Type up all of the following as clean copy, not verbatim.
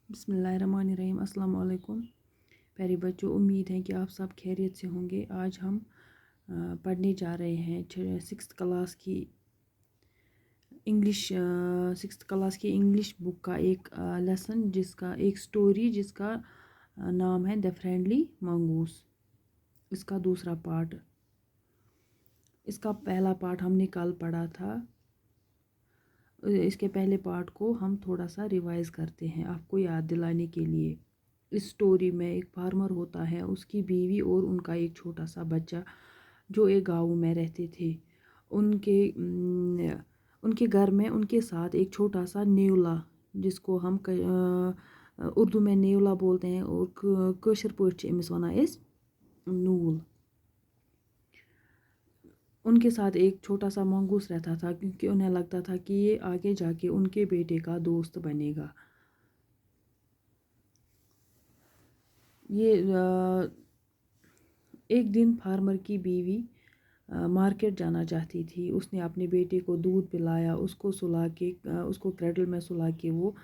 बिस्मिल्लाहिर्रहमानिर्रहीम। अस्सलाम वालेकुम प्यारे बच्चों, उम्मीद है कि आप सब खैरियत से होंगे। आज हम पढ़ने जा रहे हैं सिक्स्थ क्लास की इंग्लिश बुक का एक लेसन, जिसका एक स्टोरी जिसका नाम है द फ्रेंडली मंगूस। इसका दूसरा पार्ट, इसका पहला पार्ट हमने कल पढ़ा था। इसके पहले पार्ट को हम थोड़ा सा रिवाइज करते हैं आपको याद दिलाने के लिए। इस स्टोरी में एक फार्मर होता है, उसकी बीवी और उनका एक छोटा सा बच्चा जो एक गांव में रहते थे। उनके घर में उनके साथ एक छोटा सा नेवला, जिसको हम उर्दू में नेवला बोलते हैं और कशर पॉइंट अमिस वना इस नूल। उनके साथ एक छोटा सा मंगूस रहता था, क्योंकि उन्हें लगता था कि ये आगे जाके उनके बेटे का दोस्त बनेगा। ये एक दिन फार्मर की बीवी मार्केट जाना चाहती थी। उसने अपने बेटे को दूध पिलाया, उसको सुला के उसको क्रैडल में सुला के वो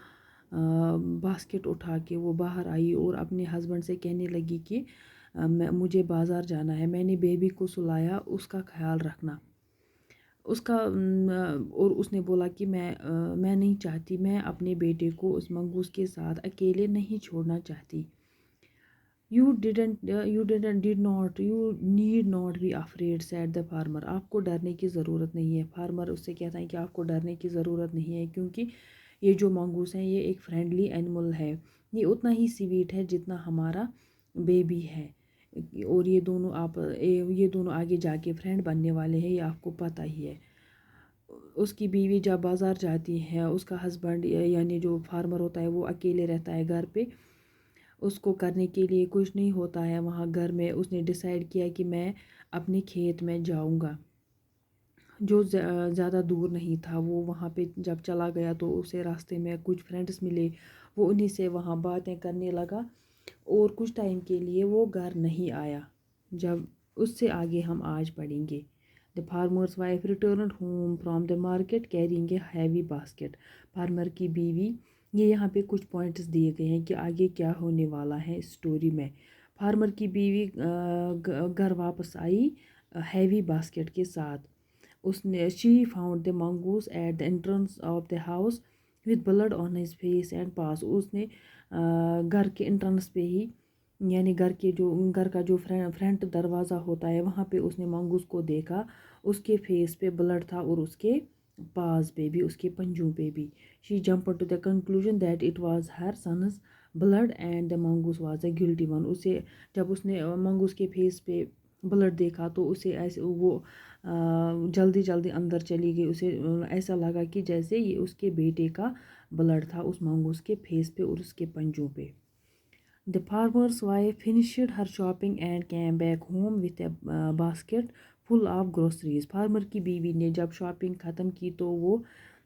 बास्केट उठा के वो बाहर आई और अपने हस्बैंड से कहने लगी कि मुझे बाज़ार जाना है, मैंने बेबी को सुलाया, उसका ख्याल रखना। और उसने बोला कि मैं नहीं चाहती, मैं अपने बेटे को उस मंगूस के साथ अकेले नहीं छोड़ना चाहती। You need not be afraid, said the farmer. आपको डरने की ज़रूरत नहीं है। फार्मर उससे कहता है कि आपको डरने की ज़रूरत नहीं है, क्योंकि ये जो मंगूस है ये एक फ्रेंडली एनिमल है। ये उतना ही स्वीट है जितना हमारा बेबी है, और ये दोनों आगे जाके फ्रेंड बनने वाले हैं, ये आपको पता ही है। उसकी बीवी जब बाज़ार जाती है, उसका हस्बैंड यानी जो फार्मर होता है वो अकेले रहता है घर पे। उसको करने के लिए कुछ नहीं होता है वहाँ घर में। उसने डिसाइड किया कि मैं अपने खेत में जाऊँगा, जो ज़्यादा दूर नहीं था। वो वहाँ पे जब चला गया तो उसे रास्ते में कुछ फ्रेंड्स मिले, वो उन्हीं से वहाँ बातें करने लगा और कुछ टाइम के लिए वो घर नहीं आया। जब उससे आगे हम आज पढ़ेंगे। The farmer's wife return home from the market carrying a heavy basket. Farmer की बीवी, ये यहाँ पे कुछ पॉइंट्स दिए गए हैं कि आगे क्या होने वाला है इस स्टोरी में। फार्मर की बीवी घर वापस आई हैवी बास्केट के साथ। उसने she found the mongoose at the entrance of the house with blood on his face and paws. उसने घर के एंट्रेंस पे ही, यानी घर का जो फ्रंट दरवाज़ा होता है, वहाँ पे उसने मंगूस को देखा। उसके फेस पे ब्लड था और उसके पास पे भी, उसके पंजों पे भी। She jumped to the conclusion that it was her sons blood and the mongoose was a guilty one. जब उसने मंगूस के फेस पे ब्लड देखा तो उसे ऐसे वो जल्दी जल्दी अंदर चली गई। उसे ऐसा लगा कि जैसे ये उसके बेटे का ब्लड था उस मंगूस के फेस पे और उसके पंजों पे। The farmer's wife finished her shopping and came back home with a basket full of groceries. Farmer की बीवी ने जब शॉपिंग ख़त्म की तो वो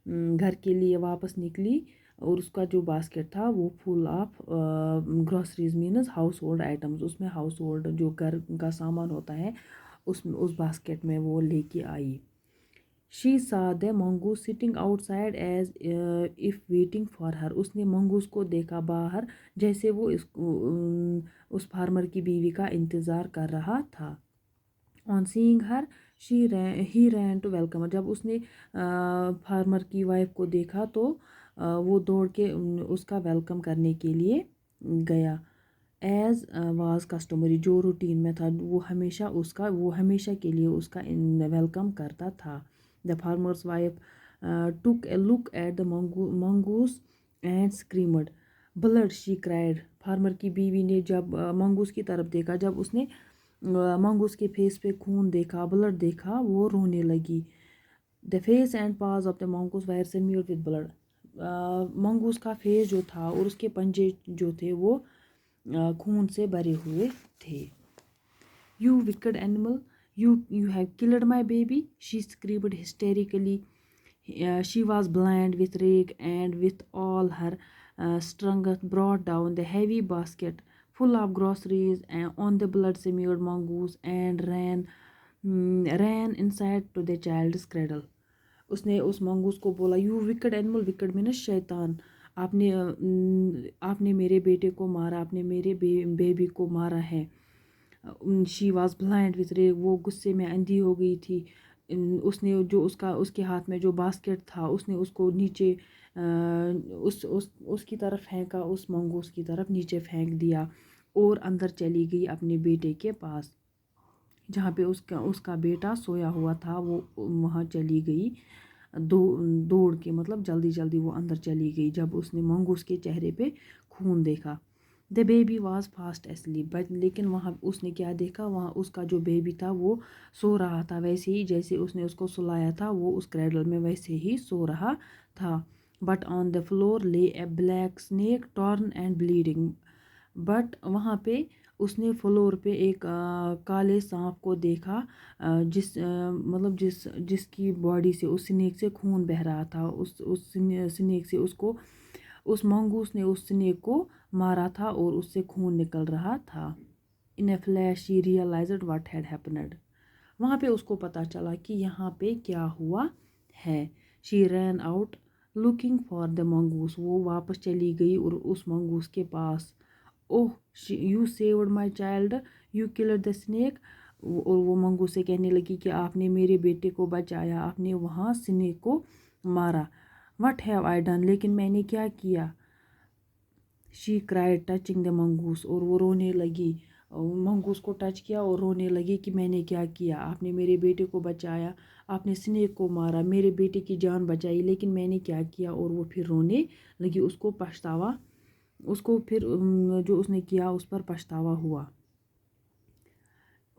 घर के लिए वापस निकली, और उसका जो बास्केट था वो full of groceries means house hold items. उसमें हाउस होल्ड जो घर का सामान होता है उस बास्केट में वो लेके आई। She saw the mongoose sitting outside as if waiting for her. उसने मंगूस को देखा बाहर, जैसे वो उस फार्मर की बीवी का इंतज़ार कर रहा था। On seeing her, he ran to welcome her. जब उसने फार्मर की वाइफ को देखा तो वो दौड़ के उसका वेलकम करने के लिए गया। एज वाज कस्टमरी, जो रूटीन में था, वो हमेशा के लिए उसका वेलकम करता था। The farmer's wife took a look at the mongoose and screamed blood she cried. Farmer की बीवी ने जब मंगूस की तरफ देखा, जब उसने मंगूस के फेस पे खून देखा, ब्लड देखा, वो रोने लगी। The face and paws of the mongoose were smeared with blood. Mongoose का फेस जो था और उसके पंजे जो थे वो खून से भरे हुए थे। You wicked animal, you have killed my baby, she screamed hysterically. She was blind with rage and with all her strength brought down the heavy basket full of groceries and on the blood smeared mongoose and ran inside to the child's cradle. उसने उस mongoose को बोला, you wicked animal, wicked मीनस शैतान, آپ نے میرے بیٹے کو مارا، آپ نے میرے بیبی کو مارا ہے. شی واز بلائنڈ وتھ ریج، وہ غصے میں اندھی ہو گئی تھی. اس نے جو اس کے ہاتھ میں جو باسکٹ تھا اس نے اس کو نیچے اس کی طرف پھینکا، اس منگوس کی طرف نیچے پھینک دیا اور اندر چلی گئی اپنے بیٹے کے پاس جہاں پہ اس کا بیٹا سویا ہوا تھا. وہ وہاں چلی گئی دوڑ کے، مطلب جلدی جلدی وہ اندر چلی گئی جب اس نے منگوس کے چہرے پہ خون دیکھا. The baby was fast asleep, لیکن وہاں اس نے کیا دیکھا، وہاں اس کا جو بیبی تھا وہ سو رہا تھا ویسے ہی جیسے اس نے اس کو سلایا تھا، وہ اس کریڈل میں ویسے ہی سو رہا تھا. But on the floor lay a black snake torn and bleeding, but وہاں پہ اس نے فلور پہ ایک کالے سانپ کو دیکھا مطلب جس کی باڈی سے اس سنیک سے خون بہہ رہا تھا. اس سنیک سے اس مانگوس نے اس سنیک کو مارا تھا اور اس سے خون نکل رہا تھا. In a flash she realized what had happened, وہاں پہ اس کو پتہ چلا کہ یہاں پہ کیا ہوا ہے. She ran out looking for the mongoose, وہ واپس چلی گئی اور اس منگوس کے پاس. Oh you saved my child you killed the snake, اور وہ منگوس سے کہنے لگی کہ آپ نے میرے بیٹے کو بچایا، آپ نے وہاں اسنیک کو مارا. وٹ ہیو آئی ڈن، لیکن میں نے کیا کیا. شی کرائڈ ٹچنگ دا منگوس، اور وہ رونے لگی، منگوس کو ٹچ کیا اور رونے لگی کہ میں نے کیا کیا، آپ نے میرے بیٹے کو بچایا، آپ نے اسنیک کو مارا، میرے بیٹے کی جان بچائی، لیکن میں نے کیا کیا. اور وہ پھر رونے لگی، اس کو پچھتاوا، اس کو پھر جو اس نے کیا اس پر پچھتاوا ہوا.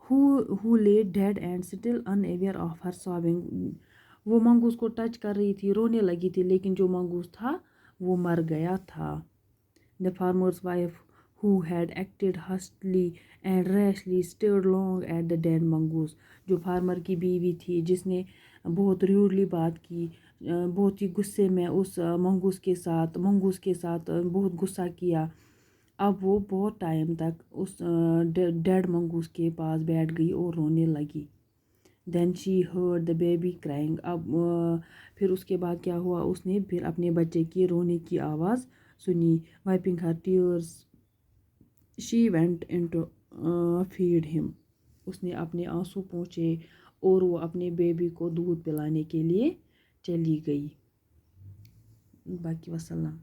who lay dead and still unaware of her sobbing، وہ منگوس کو ٹچ کر رہی تھی، رونے لگی تھی، لیکن جو منگوس تھا وہ مر گیا تھا. The farmer's wife, who had acted hastily and rashly, stared long at the dead mongoose، جو فارمر کی بیوی تھی جس نے بہت ریوڈلی بات کی، بہت ہی غصے میں اس منگوس کے ساتھ بہت غصہ کیا. اب وہ بہت ٹائم تک اس ڈیڈ منگوس کے پاس بیٹھ گئی اور رونے لگی. دین شی ہرڈ دا بیبی کرائنگ، اب پھر اس کے بعد کیا ہوا، اس نے پھر اپنے بچے کی رونے کی آواز سنی. Wiping her tears she went into feed him, اس نے اپنے آنسو پونچھے اور وہ اپنے بیبی کو دودھ پلانے کے لیے چلی گئی. باقی وسلام.